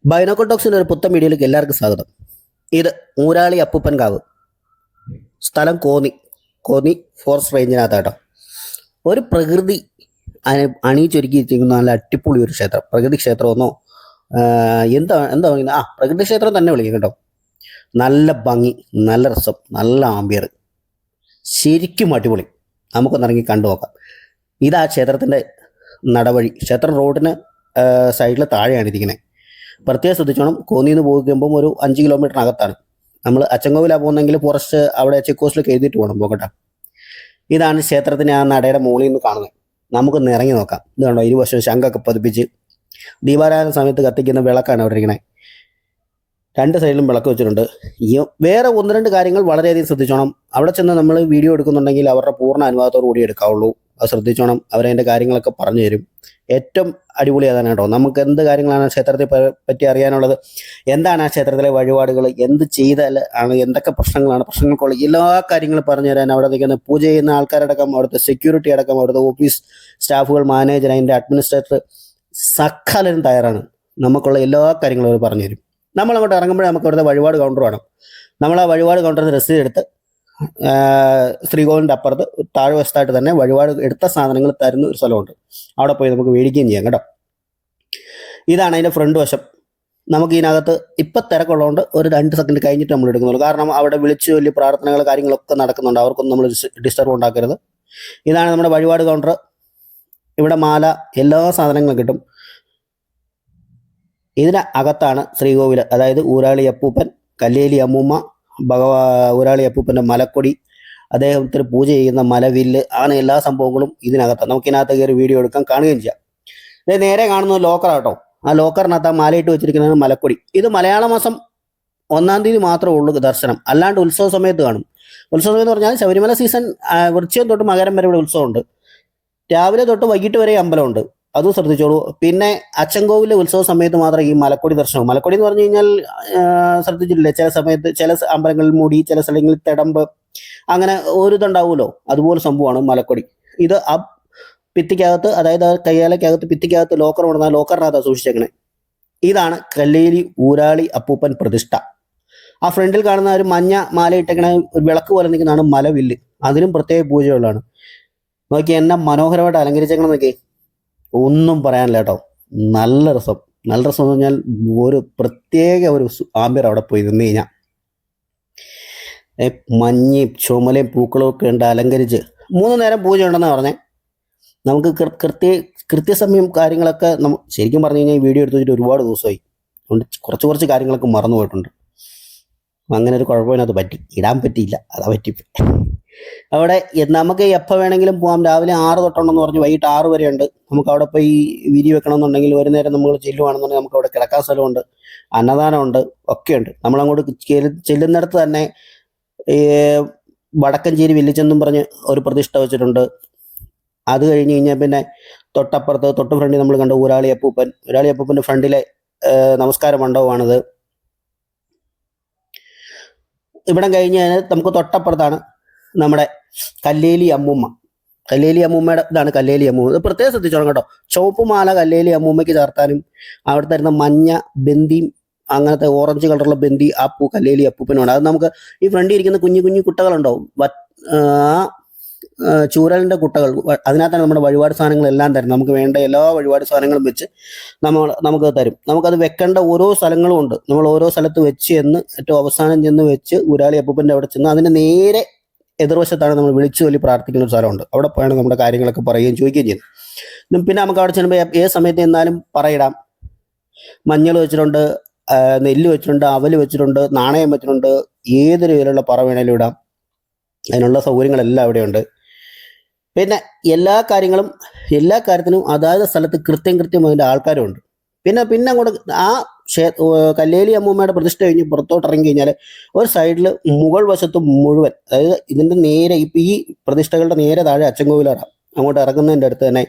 ബൈനോക്കോട്ടോക്സിൻ്റെ ഒരു പുത്തൻ വീഡിയോയിലേക്ക് എല്ലാവർക്കും സ്വാഗതം. ഇത് ഊരാളി അപ്പൂപ്പൻ കാവ്, സ്ഥലം കോന്നി ഫോറസ്റ്റ് റേഞ്ചിനകത്താട്ടോ. ഒരു പ്രകൃതി അണിയിച്ചൊരുക്കിയിരിക്കുന്ന നല്ല അടിപൊളി ഒരു ക്ഷേത്രം. പ്രകൃതി ക്ഷേത്രമെന്നോ എന്താ പറയുന്നത്, പ്രകൃതി ക്ഷേത്രം തന്നെ വിളിക്കും കേട്ടോ. നല്ല ഭംഗി, നല്ല രസം, നല്ല ആംബിയർ, ശരിക്കും അടിപൊളി. നമുക്കൊന്നിറങ്ങി കണ്ടു നോക്കാം. ഇതാ ക്ഷേത്രത്തിൻ്റെ നടവഴി. ക്ഷേത്രം റോഡിന് സൈഡിൽ താഴെയാണ് ഇരിക്കുന്നത്. പ്രത്യേകം ശ്രദ്ധിച്ചോണം. കോന്നിയിൽ നിന്ന് പോകുമ്പോൾ ഒരു 5 കിലോമീറ്ററിനകത്താണ്. നമ്മൾ അച്ചൻകോവിലാണ് പോകുന്നതെങ്കിൽ ഫോറസ്റ്റ് അവിടെ ചെക്ക് പോസ്റ്റിലേക്ക് എഴുതിയിട്ട് പോകണം പോകട്ടെ. ഇതാണ് ക്ഷേത്രത്തിന് ആ നടയുടെ മുകളിൽ നിന്ന് കാണുന്നത്. നമുക്കൊന്ന് ഇറങ്ങി നോക്കാം. ഇത് കണ്ടോ, ഇരുവശം ശംഖൊക്കെ പതിപ്പിച്ച് ദീപാരാധന സമയത്ത് കത്തിക്കുന്ന വിളക്കാണ് അവിടെ ഇരിക്കണേ. 2 സൈഡിലും വിളക്ക് വെച്ചിട്ടുണ്ട്. വേറെ 1-2 കാര്യങ്ങൾ വളരെയധികം ശ്രദ്ധിച്ചോണം. അവിടെ ചെന്ന് നമ്മൾ വീഡിയോ എടുക്കുന്നുണ്ടെങ്കിൽ അവരുടെ പൂർണ്ണ അനുവാദത്തോടു കൂടി എടുക്കാവുള്ളൂ. അത് ശ്രദ്ധിച്ചോണം. അവരതിൻ്റെ കാര്യങ്ങളൊക്കെ പറഞ്ഞു തരും. ഏറ്റവും അടിപൊളി അതാണ് കേട്ടോ. നമുക്ക് എന്ത് കാര്യങ്ങളാണ് ക്ഷേത്രത്തെ പറ്റി അറിയാനുള്ളത്, എന്താണ് ആ ക്ഷേത്രത്തിലെ വഴിപാടുകൾ, എന്ത് ചെയ്താൽ ആണ്, എന്തൊക്കെ പ്രശ്നങ്ങൾക്കുള്ള എല്ലാ കാര്യങ്ങളും പറഞ്ഞു തരാൻ അവിടെ നിൽക്കുന്ന പൂജ ചെയ്യുന്ന ആൾക്കാരടക്കം, അവിടുത്തെ സെക്യൂരിറ്റി അടക്കം, അവിടുത്തെ ഓഫീസ് സ്റ്റാഫുകൾ, മാനേജർ, അതിൻ്റെ അഡ്മിനിസ്ട്രേറ്റർ, സകലരും തയ്യാറാണ്. നമുക്കുള്ള എല്ലാ കാര്യങ്ങളും അവർ പറഞ്ഞു തരും. നമ്മളങ്ങോട്ട് ഇറങ്ങുമ്പോഴേ നമുക്ക് അവിടുത്തെ വഴിപാട് കൗണ്ടർ വേണം. നമ്മൾ ആ വഴിപാട് കൗണ്ടറിൽ രസീത് എടുത്ത് ശ്രീകോവിലിൻ്റെ അപ്പുറത്ത് താഴെ വശത്തായിട്ട് തന്നെ വഴിപാട് എടുത്ത സാധനങ്ങൾ തരുന്ന ഒരു സ്ഥലമുണ്ട്. അവിടെ പോയി നമുക്ക് മേടിക്കുകയും ചെയ്യാം കേട്ടോ. ഇതാണ് അതിൻ്റെ ഫ്രണ്ട് വശം. നമുക്ക് ഇതിനകത്ത് ഇപ്പം തിരക്കുള്ളതുകൊണ്ട് ഒരു 2 സെക്കൻഡ് കഴിഞ്ഞിട്ട് നമ്മൾ എടുക്കുന്നുള്ളൂ. കാരണം അവിടെ വിളിച്ചു ചൊല്ലി പ്രാർത്ഥനകൾ കാര്യങ്ങളൊക്കെ നടക്കുന്നുണ്ട്. അവർക്കൊന്നും നമ്മൾ ഡിസ്റ്റർബ് ഉണ്ടാക്കരുത്. ഇതാണ് നമ്മുടെ വഴിപാട് കൗണ്ടർ. ഇവിടെ മാല, എല്ലാ സാധനങ്ങളും കിട്ടും. ഇതിന് അകത്താണ് ശ്രീകോവിൽ, അതായത് ഊരാളി അപ്പൂപ്പൻ, കല്ലേലി അമ്മൂമ്മ, ഊരാളി അപ്പൂപ്പൻ്റെ മലക്കൊടി, അദ്ദേഹത്തിന് പൂജ ചെയ്യുന്ന മലവില്ല്, അങ്ങനെ എല്ലാ സംഭവങ്ങളും ഇതിനകത്താണ്. നമുക്കിതിനകത്ത് കയറി വീഡിയോ എടുക്കാം, കാണുകയും ചെയ്യാം. ഇത് നേരെ കാണുന്നത് ലോക്കറാട്ടോ. ആ ലോക്കറിനകത്ത് മാലയിട്ട് വെച്ചിരിക്കുന്നത് മലക്കൊടി. ഇത് മലയാള മാസം 1-ാം തീയതി മാത്രമേ ഉള്ളൂ ദർശനം. അല്ലാണ്ട് ഉത്സവ സമയത്ത് കാണും. ഉത്സവ സമയം എന്ന് പറഞ്ഞാൽ ശബരിമല സീസൺ വൃശ്ചികം തൊട്ട് മകരം വരെ ഇവിടെ ഉത്സവമുണ്ട്. രാവിലെ തൊട്ട് വൈകിട്ട് വരെ അമ്പലമുണ്ട്. അതും ശ്രദ്ധിച്ചോളൂ. പിന്നെ അച്ചൻകോവിലെ ഉത്സവ സമയത്ത് മാത്രം ഈ മലക്കൊടി ദർശനം. മലക്കൊടി എന്ന് പറഞ്ഞു കഴിഞ്ഞാൽ ശ്രദ്ധിച്ചിട്ടില്ലേ, ചില സമയത്ത് ചില അമ്പലങ്ങളിൽ മൂടി, ചില സ്ഥലങ്ങളിൽ തിടമ്പ്, അങ്ങനെ ഒരു ഇതുണ്ടാവുമല്ലോ, അതുപോലെ സംഭവമാണ് മലക്കൊടി. ഇത് ആ ഭിത്തിക്കകത്ത്, അതായത് കയ്യാലക്കകത്ത് ഭിത്തിക്കകത്ത് ലോക്കർ കൊണ്ടുവന്നാൽ ലോക്കറിനകത്ത് സൂക്ഷിച്ചേക്കണേ. ഇതാണ് കല്ലേലി ഊരാളി അപ്പൂപ്പൻ പ്രതിഷ്ഠ. ആ ഫ്രണ്ടിൽ കാണുന്ന ഒരു മഞ്ഞ മാല ഇട്ടേക്കണ ഒരു വിളക്ക് പോലെ നിൽക്കുന്നതാണ് മലവില്ല്. അതിനും പ്രത്യേക പൂജകളാണ്. നോക്കി എന്നെ മനോഹരമായിട്ട് അലങ്കരിച്ചേക്കണം. നോക്കി, ഒന്നും പറയാനില്ല കേട്ടോ. നല്ല രസം എന്ന് പറഞ്ഞാൽ ഒരു പ്രത്യേക ഒരു ആംബിയർ അവിടെ പോയി നിന്ന് കഴിഞ്ഞാൽ. മഞ്ഞയും ചുമലയും പൂക്കളും ഒക്കെ ഉണ്ട് അലങ്കരിച്ച്. 3 നേരം പൂജ ഉണ്ടെന്നാണ് പറഞ്ഞേ. നമുക്ക് കൃത്യസമയം കാര്യങ്ങളൊക്കെ ശരിക്കും പറഞ്ഞു കഴിഞ്ഞാൽ ഈ വീഡിയോ എടുത്ത് വെച്ചിട്ട് ഒരുപാട് ദിവസമായി. അതുകൊണ്ട് കുറച്ച് കാര്യങ്ങളൊക്കെ മറന്നു പോയിട്ടുണ്ട്. അങ്ങനെ ഒരു കുഴപ്പമിനകത്ത് പറ്റി ഇടാൻ പറ്റിയില്ല, അതാ പറ്റിപ്പോയി. അവിടെ നമുക്ക് എപ്പോൾ വേണമെങ്കിലും പോകാം. രാവിലെ 6 തൊട്ടുണ്ടെന്ന് പറഞ്ഞു, വൈകിട്ട് 6 വരെ ഉണ്ട്. നമുക്ക് അവിടെ പോയി വിരി വെക്കണമെന്നുണ്ടെങ്കിൽ ഒരു നേരം നമ്മൾ ചെല്ലുവാണെന്നുണ്ടെങ്കിൽ നമുക്ക് അവിടെ കിടക്കാൻ സ്ഥലമുണ്ട്, അന്നദാനമുണ്ട്, ഒക്കെയുണ്ട്. നമ്മളങ്ങോട്ട് ചെല്ലുന്നിടത്ത് തന്നെ വടക്കഞ്ചേരി വില്ലിച്ചെന്നും പറഞ്ഞ് ഒരു പ്രതിഷ്ഠ വെച്ചിട്ടുണ്ട്. അത് കഴിഞ്ഞ് കഴിഞ്ഞാൽ പിന്നെ തൊട്ട് ഫ്രണ്ടിൽ നമ്മൾ കണ്ട ഊരാളി അപ്പൂപ്പൻ്റെ ഫ്രണ്ടിലെ നമസ്കാര മണ്ഡപമാണിത്. ഇവിടം കഴിഞ്ഞ് കഴിഞ്ഞാൽ നമുക്ക് തൊട്ടപ്പുറത്താണ് നമ്മുടെ കല്ലേലി അമ്മൂമ്മയുടെ ഇതാണ് കല്ലേലി അമ്മൂമ്മ. ഇത് പ്രത്യേകം ശ്രദ്ധിച്ചോളാം കേട്ടോ. ചുവപ്പ് മാല കല്ലേലി അമ്മൂമ്മയ്ക്ക് ചേർത്താനും അവിടെ തരുന്ന മഞ്ഞ ബന്ദിയും അങ്ങനത്തെ ഓറഞ്ച് കളറുള്ള ബന്ദി ആ പൂ കല്ലേലി അപ്പൂപ്പനുമാണ്. അത് നമുക്ക് ഈ ഫ്രണ്ടിൽ ഇരിക്കുന്ന കുഞ്ഞു കുട്ടകളുണ്ടാവും, ചൂരലിൻ്റെ കുട്ടകൾ. അതിനകത്താണ് നമ്മുടെ വഴിപാട് സാധനങ്ങളെല്ലാം തരും. നമുക്ക് വേണ്ട എല്ലാ വഴിപാട് സാധനങ്ങളും വെച്ച് നമുക്ക് തരും. നമുക്കത് വെക്കേണ്ട ഓരോ സ്ഥലങ്ങളും ഉണ്ട്. നമ്മൾ ഓരോ സ്ഥലത്ത് വെച്ച് ഏറ്റവും അവസാനം ചെന്ന് വെച്ച് ഊരാളി അപ്പൂപ്പൻ്റെ അവിടെ ചെന്ന് അതിന് നേരെ എതിർവശത്താണ് നമ്മൾ വിളിച്ചു ചൊല്ലി പ്രാർത്ഥിക്കുന്ന ഒരു സ്ഥലമുണ്ട്. അവിടെ പോയാണ് നമ്മുടെ കാര്യങ്ങളൊക്കെ പറയുകയും ചോദിക്കുകയും ചെയ്യുന്നത്. പിന്നെ നമുക്ക് അവിടെ ചെല്ലുമ്പോൾ ഏത് സമയത്ത് എന്നാലും പറയിടാം. മഞ്ഞൾ വെച്ചിട്ടുണ്ട്, നെല്ല് വെച്ചിട്ടുണ്ട്, അവല് വെച്ചിട്ടുണ്ട്, നാണയം വെച്ചിട്ടുണ്ട്. ഏതൊരു വിധത്തിലുള്ള പറ വേണേലും ഇടാം. അതിനുള്ള സൗകര്യങ്ങളെല്ലാം അവിടെയുണ്ട്. പിന്നെ എല്ലാ കാര്യത്തിനും അതായത് സ്ഥലത്ത് കൃത്യം അതിൻ്റെ ആൾക്കാരും ഉണ്ട്. പിന്നെ അങ്ങോട്ട് ആ കല്ലേലി അമ്മൂമ്മയുടെ പ്രതിഷ്ഠ കഴിഞ്ഞ് പുറത്തോട്ട് ഇറങ്ങി കഴിഞ്ഞാൽ ഒരു സൈഡിൽ മുകൾ വശത്ത് മുഴുവൻ, അതായത് ഇതിൻ്റെ നേരെ ഇപ്പം ഈ പ്രതിഷ്ഠകളുടെ നേരെ താഴെ അച്ചൻകോവിലാണ്. അങ്ങോട്ട് ഇറങ്ങുന്നതിൻ്റെ അടുത്ത് തന്നെ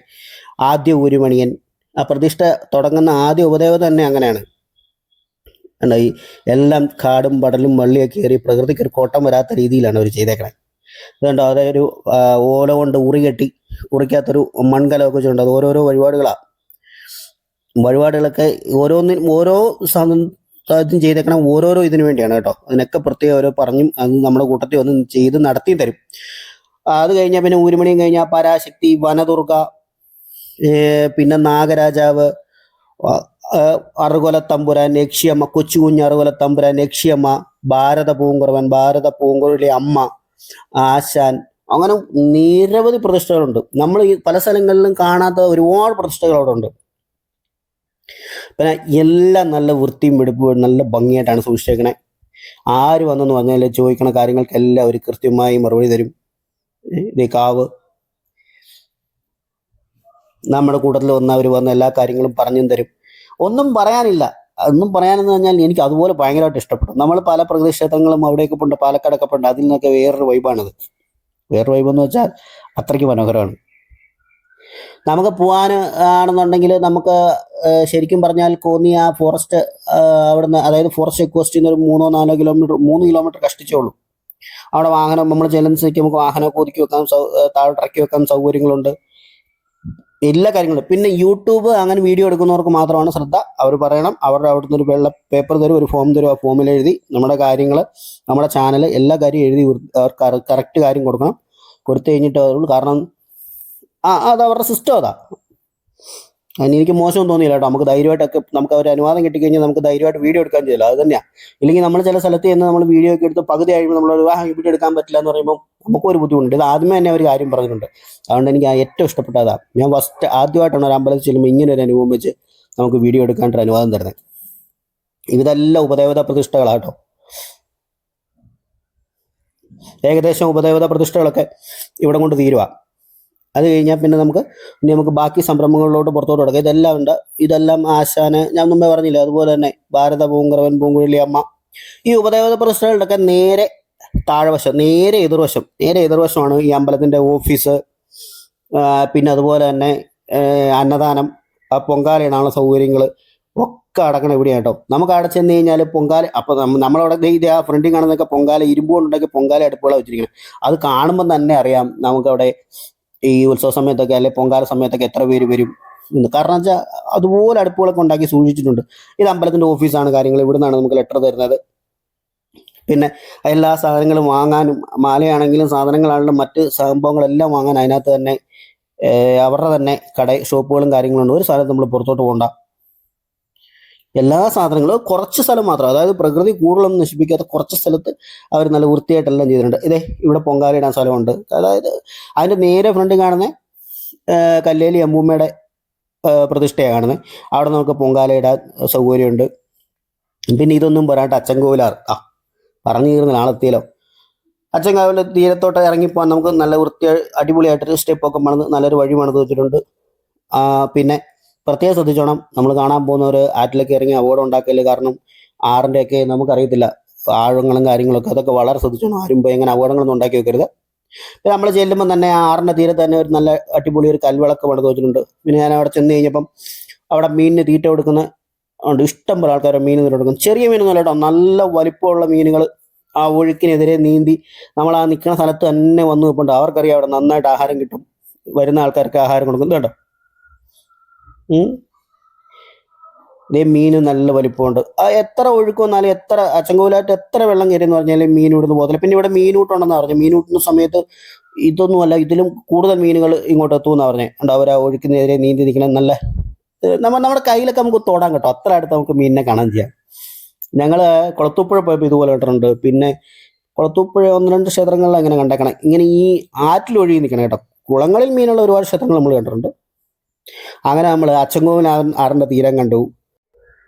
ആദ്യ ഊരുമണിയൻ, ആ പ്രതിഷ്ഠ തുടങ്ങുന്ന ആദ്യ ഉപദേവത തന്നെ അങ്ങനെയാണ്. ഈ എല്ലാം കാടും പടലും വള്ളിയൊക്കെ കയറി പ്രകൃതിക്ക് ഒരു കോട്ടം വരാത്ത രീതിയിലാണ് അവർ ചെയ്തേക്കണേ. അതുകൊണ്ട് അതൊരു ഓല കൊണ്ട് ഉറിക്കത്തൊരു മൺകലമൊക്കെ വെച്ചിട്ടുണ്ട്. അത് ഓരോരോ വഴിപാടുകളാണ്. വഴിപാടുകളൊക്കെ ഓരോ ഇതും ചെയ്തേക്കണം ഓരോരോ ഇതിനു വേണ്ടിയാണ് കേട്ടോ. അതിനൊക്കെ പ്രത്യേകം ഓരോ പറഞ്ഞും അത് നമ്മുടെ കൂട്ടത്തിൽ വന്ന് ചെയ്ത് നടത്തിയും തരും. അത് കഴിഞ്ഞാൽ പിന്നെ ഊരുമണിയും കഴിഞ്ഞാൽ പരാശക്തി, വനദുർഗ, പിന്നെ നാഗരാജാവ്, അറുകൊല തമ്പുരാൻ, യക്ഷിയമ്മ, കൊച്ചു കുഞ്ഞ് അറുകൊല തമ്പുരാൻ, യക്ഷിയമ്മ, ഭാരത പൂങ്കുറവൻ, ഭാരത പൂങ്കുഴലി അമ്മ, ആശാൻ, അങ്ങനെ നിരവധി പ്രതിഷ്ഠകളുണ്ട്. നമ്മൾ ഈ പല സ്ഥലങ്ങളിലും കാണാത്ത ഒരുപാട് പ്രതിഷ്ഠകൾ അവിടെ ഉണ്ട്. പിന്നെ എല്ലാം നല്ല വൃത്തിയും വെടുപ്പും നല്ല ഭംഗിയായിട്ടാണ് സൂക്ഷിച്ചേക്കണേ. ആര് വന്നെന്ന് പറഞ്ഞാൽ ചോദിക്കണ കാര്യങ്ങൾക്കെല്ലാം അവർ കൃത്യമായി മറുപടി തരും. ഇത് കാവ് നമ്മുടെ കൂട്ടത്തിൽ വന്നവർ വന്ന എല്ലാ കാര്യങ്ങളും പറഞ്ഞും തരും. ഒന്നും പറയാനില്ല. ഒന്നും പറയാനെന്ന് പറഞ്ഞാൽ എനിക്ക് അതുപോലെ ഭയങ്കരമായിട്ട് ഇഷ്ടപ്പെട്ടു. നമ്മൾ പല പ്രദേശങ്ങളും അവിടെയൊക്കെ പോണ്ട്, പാലക്കാടൊക്കെ പോണ്ട്, അതിൽ നിന്നൊക്കെ വേറൊരു വൈബാണിത്. വേറൊരു വൈബെന്ന് വെച്ചാൽ അത്രയ്ക്ക് മനോഹരമാണ്. നമുക്ക് പോകാൻ ആണെന്നുണ്ടെങ്കിൽ നമുക്ക് ശരിക്കും പറഞ്ഞാൽ കോന്നി ആ ഫോറസ്റ്റ് അവിടുന്ന്, അതായത് ഫോറസ്റ്റ് ചെക്ക് പോസ്റ്റിൽ നിന്ന് ഒരു 3 കിലോമീറ്റർ 3 കിലോമീറ്റർ കഷ്ടിച്ചോളൂ. അവിടെ വാഹനം നമ്മൾ ചെല്ലുന്ന സ്ഥിതിക്ക് നമുക്ക് വാഹനമൊക്കെ ഒതുക്കി വെക്കാൻ, താഴെ ഇറക്കി വെക്കാൻ സൗകര്യങ്ങളുണ്ട്, എല്ലാ കാര്യങ്ങളും. പിന്നെ യൂട്യൂബ് അങ്ങനെ വീഡിയോ എടുക്കുന്നവർക്ക് മാത്രമാണ് ശ്രദ്ധ. അവർ പറയണം, അവരുടെ അവിടുന്ന് ഒരു വെള്ള പേപ്പർ തരും, ഒരു ഫോം തരും. ആ ഫോമിൽ എഴുതി നമ്മുടെ കാര്യങ്ങൾ, നമ്മുടെ ചാനൽ, എല്ലാ കാര്യവും എഴുതി അവർക്ക് കറക്റ്റ് കാര്യം കൊടുക്കണം. കൊടുത്തു കഴിഞ്ഞിട്ട് അതുള്ളൂ. കാരണം അത് അവരുടെ സിസ്റ്റം അതാ. അതിന് എനിക്ക് മോശമൊന്നും തോന്നിയില്ല കേട്ടോ. നമുക്ക് ധൈര്യമായിട്ടൊക്കെ, നമുക്ക് അവർ അനുവാദം കിട്ടിക്കഴിഞ്ഞാൽ നമുക്ക് ധൈര്യമായിട്ട് വീഡിയോ എടുക്കാൻ ചെയ്യില്ല. അത് തന്നെയാണ്. ഇല്ലെങ്കിൽ നമ്മൾ ചില സ്ഥലത്ത് ചെന്ന് നമ്മൾ വീഡിയോ ഒക്കെ എടുത്ത് പകുതി കഴിയുമ്പോൾ നമ്മൾ വീഡിയോ എടുക്കാൻ പറ്റില്ല എന്ന് പറയുമ്പോൾ നമുക്കൊരു ബുദ്ധിമുട്ടുണ്ട്. ഇത് ആദ്യമേ തന്നെ ഒരു കാര്യം പറഞ്ഞിട്ടുണ്ട്. അതുകൊണ്ട് എനിക്ക് ഏറ്റവും ഇഷ്ടപ്പെട്ടതാണ്. ഞാൻ ആദ്യമായിട്ടാണ് ഒരു അമ്പലത്തിൽ ചെല്ലുമ്പോൾ ഇങ്ങനെ ഒരു അനുഭവം വെച്ച് നമുക്ക് വീഡിയോ എടുക്കാനായിട്ട് അനുവാദം തരുന്നത്. ഇതെല്ലാം ഉപദേവതാ പ്രതിഷ്ഠകളാട്ടോ. ഏകദേശം ഉപദേവതാ പ്രതിഷ്ഠകളൊക്കെ ഇവിടെ കൊണ്ട് തീരുക. അത് കഴിഞ്ഞാൽ പിന്നെ നമുക്ക് ബാക്കി സംരംഭങ്ങളിലോട്ട് പുറത്തോട്ട് കിടക്കാം. ഇതെല്ലാം ഉണ്ട്. ഇതെല്ലാം ആശാന് ഞാൻ മുമ്പേ പറഞ്ഞില്ല. അതുപോലെ തന്നെ ഭാരത പൂങ്കുറവൻ, പൂങ്കുഴലി അമ്മ. ഈ ഉപദേവത പ്രതിഷ്ഠകളുടെയൊക്കെ നേരെ താഴ്വശം, നേരെ എതിർവശമാണ് ഈ അമ്പലത്തിന്റെ ഓഫീസ്. പിന്നെ അതുപോലെ തന്നെ അന്നദാനം, പൊങ്കാലയിടാനുള്ള സൗകര്യങ്ങൾ ഒക്കെ അടക്കണം ഇവിടെയാട്ടോ. നമുക്ക് അവിടെ ചെന്ന് കഴിഞ്ഞാൽ പൊങ്കാല, അപ്പൊ നമ്മളവിടെ ഇത് ആ ഫ്രണ്ടിൽ കാണുന്നതൊക്കെ പൊങ്കാല, ഇരുമ്പ് കൊണ്ടുണ്ടാക്കി പൊങ്കാല അടുപ്പുകളാണ് വെച്ചിരിക്കുന്നത്. അത് കാണുമ്പോൾ തന്നെ അറിയാം നമുക്കവിടെ ഈ ഉത്സവ സമയത്തൊക്കെ അല്ലെ പൊങ്കാല സമയത്തൊക്കെ എത്ര പേര് വരും എന്ന്. കാരണം വെച്ചാൽ അതുപോലെ അടുപ്പുകളൊക്കെ ഉണ്ടാക്കി സൂക്ഷിച്ചിട്ടുണ്ട്. ഇത് അമ്പലത്തിന്റെ ഓഫീസാണ്. കാര്യങ്ങൾ ഇവിടെ നിന്നാണ് നമുക്ക് ലെറ്റർ തരുന്നത്. പിന്നെ എല്ലാ സാധനങ്ങളും വാങ്ങാനും, മാലയാണെങ്കിലും സാധനങ്ങളാണെങ്കിലും മറ്റ് സംഭവങ്ങളെല്ലാം വാങ്ങാൻ അതിനകത്ത് തന്നെ അവരുടെ തന്നെ ഷോപ്പുകളും കാര്യങ്ങളുണ്ട്. ഒരു സ്ഥലത്ത് നമ്മൾ പുറത്തോട്ട് പോകണ്ട. എല്ലാ സാധനങ്ങളും കുറച്ച് സ്ഥലം മാത്രം, അതായത് പ്രകൃതി കൂടുതലൊന്നും നശിപ്പിക്കാത്ത കുറച്ച് സ്ഥലത്ത് അവർ നല്ല വൃത്തിയായിട്ടെല്ലാം ചെയ്തിട്ടുണ്ട്. ഇവിടെ പൊങ്കാലയിടാൻ സ്ഥലമുണ്ട്. അതായത് അതിൻ്റെ നേരെ ഫ്രണ്ട് കാണുന്ന കല്ലേലി അമ്മൂമ്മയുടെ പ്രതിഷ്ഠയാണ് കാണുന്നത്. അവിടെ നമുക്ക് പൊങ്കാലയിടാൻ സൗകര്യമുണ്ട്. പിന്നെ ഇതൊന്നും പോരാട്ട് അച്ചൻകോവിലാർ, പറഞ്ഞു തീർന്ന നാളെത്തിയല്ലോ. അച്ചൻകാവിലെ തീരത്തോട്ട് ഇറങ്ങിപ്പോകാൻ നമുക്ക് നല്ല അടിപൊളിയായിട്ടൊരു സ്റ്റെപ്പൊക്കെ പണിത് നല്ലൊരു വഴി പണിത് വെച്ചിട്ടുണ്ട്. പിന്നെ പ്രത്യേകം ശ്രദ്ധിച്ചോണം, നമ്മൾ കാണാൻ പോകുന്നവർ ആറ്റിലേക്ക് ഇറങ്ങി അപകടം ഉണ്ടാക്കല്. കാരണം ആറിൻ്റെയൊക്കെ നമുക്കറിയത്തില്ല ആഴങ്ങളും കാര്യങ്ങളൊക്കെ, അതൊക്കെ വളരെ ശ്രദ്ധിച്ചോണം. ആരും പോയി അങ്ങനെ അപകടങ്ങളൊന്നും ഉണ്ടാക്കി വെക്കരുത്. പിന്നെ നമ്മൾ ചെല്ലുമ്പോൾ തന്നെ ആറിൻ്റെ തീരത്ത് തന്നെ ഒരു നല്ല അടിപൊളി ഒരു കൽവിളക്ക് പണിത് വെച്ചിട്ടുണ്ട്. പിന്നെ ഞാൻ അവിടെ ചെന്ന് കഴിഞ്ഞപ്പം അവിടെ മീനിന് തീറ്റ കൊടുക്കുന്ന ഉണ്ട്. ഇഷ്ടം പോലെ ആൾക്കാർ മീൻ തീറ്റ കൊടുക്കും. ചെറിയ മീനൊന്നും അല്ല കേട്ടോ, നല്ല വലിപ്പമുള്ള മീനുകൾ ആ ഒഴുക്കിനെതിരെ നീന്തി നമ്മൾ ആ നിൽക്കുന്ന സ്ഥലത്ത് തന്നെ വന്നു നിൽപ്പുണ്ട്. അവർക്കറിയാം അവിടെ നന്നായിട്ട് ആഹാരം കിട്ടും. വരുന്ന ആൾക്കാർക്ക് ആഹാരം കൊടുക്കും കേട്ടോ. ഇതേ മീൻ നല്ല വലിപ്പമുണ്ട്. എത്ര ഒഴുക്ക് വന്നാലും, എത്ര അച്ചൻകോവിലായിട്ട് എത്ര വെള്ളം കയറിയെന്ന് പറഞ്ഞാലും മീൻ ഇവിടുന്ന് പോകത്തില്ല. പിന്നെ ഇവിടെ മീനൂട്ടുണ്ടെന്ന് പറഞ്ഞു. മീനൂട്ടുന്ന സമയത്ത് ഇതൊന്നുമല്ല, ഇതിലും കൂടുതൽ മീനുകൾ ഇങ്ങോട്ട് എത്തുമെന്നാണ് പറഞ്ഞത്. ഉണ്ട് അവർ ആ ഒഴുക്കിനെതിരെ നീന്തി നിൽക്കണം. നല്ല നമ്മുടെ കയ്യിലൊക്കെ നമുക്ക് തൊടാൻ കേട്ടോ, അത്ര അടുത്ത് നമുക്ക് മീനിനെ കാണാൻ ചെയ്യാം. ഞങ്ങൾ കുളത്തൂപ്പുഴ പോയപ്പോൾ ഇതുപോലെ കണ്ടിട്ടുണ്ട്. പിന്നെ കുളത്തൂപ്പുഴ 1-2 ക്ഷേത്രങ്ങളിൽ അങ്ങനെ കണ്ടേക്കണം. ഇങ്ങനെ ഈ ആറ്റിൽ ഒഴുകി നിൽക്കണം കേട്ടോ. കുളങ്ങളിൽ മീനുള്ള ഒരുപാട് ക്ഷേത്രങ്ങൾ നമ്മൾ കണ്ടിട്ടുണ്ട്. അങ്ങനെ നമ്മൾ അച്ചൻകോവിൽ ആറിൻ്റെ തീരം കണ്ടു.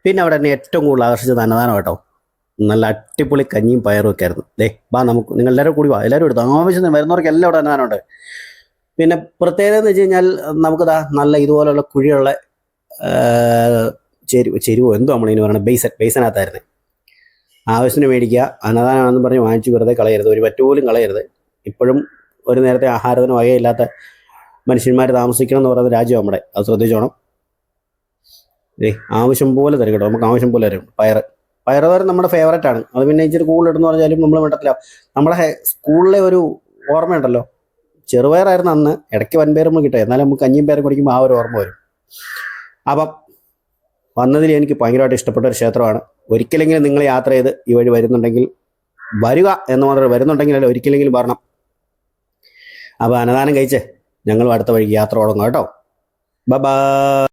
പിന്നെ അവിടെ തന്നെ ഏറ്റവും കൂടുതൽ ആകർഷിച്ചത് അന്നദാനം കേട്ടോ. നല്ല അടിപൊളി കഞ്ഞിയും പയറും ഒക്കെ ആയിരുന്നു. നമുക്ക് നിങ്ങൾ എല്ലാവരും കൂടി എല്ലാവരും എടുത്തു. ആവശ്യം വരുന്നവർക്ക് എല്ലാം അവിടെ അന്നദാനമുണ്ട്. പിന്നെ പ്രത്യേകത എന്ന് വെച്ച് കഴിഞ്ഞാൽ നമുക്കിതാ നല്ല ഇതുപോലുള്ള കുഴിയുള്ള ചെരുവോ എന്തോ നമ്മളിങ്ങനെ പറയണത്, ബേസനകത്തായിരുന്നു. ആവശ്യത്തിന് മേടിക്കുക, അന്നദാനമാണെന്ന് പറഞ്ഞ് വാങ്ങിച്ച് വെറുതെ കളയരുത്, ഒരു പറ്റുപോലും കളയരുത്. ഇപ്പോഴും ഒരു നേരത്തെ ആഹാരത്തിന് വകയില്ലാത്ത മനുഷ്യന്മാർ താമസിക്കണം എന്ന് പറയുന്ന രാജ്യം നമ്മുടെ, അത് ശ്രദ്ധിച്ചോണം. ആവശ്യം പോലെ തരും കേട്ടോ, നമുക്ക് ആവശ്യം പോലെ തരും. പയറുതോരൻ നമ്മുടെ ഫേവറേറ്റ് ആണ്. അത് പിന്നെ ഇച്ചിരി കൂടുതലിടുന്ന് പറഞ്ഞാലും നമ്മൾ വേണ്ടത്തില്ല. നമ്മുടെ സ്കൂളിലെ ഒരു ഓർമ്മയുണ്ടല്ലോ, ചെറുപയറായിരുന്നു അന്ന്, ഇടയ്ക്ക് വൻപയറും കിട്ടുക, എന്നാലും നമുക്ക് കഞ്ഞിയും പയറും കുടിക്കുമ്പോൾ ആ ഒരു ഓർമ്മ വരും. അപ്പം വന്നതിൽ എനിക്ക് ഭയങ്കരമായിട്ട് ഇഷ്ടപ്പെട്ട ഒരു ക്ഷേത്രമാണ്. ഒരിക്കലെങ്കിലും നിങ്ങൾ യാത്ര ചെയ്ത് ഈ വഴി വരുന്നുണ്ടെങ്കിൽ വരിക എന്ന് മാത്രമേ, വരുന്നുണ്ടെങ്കിൽ അല്ല ഒരിക്കലെങ്കിലും വരണം. അപ്പോൾ അന്നദാനം കഴിച്ച് ഞങ്ങളും അടുത്ത വഴിക്ക് യാത്ര തുടങ്ങാം കേട്ടോ. ബൈ.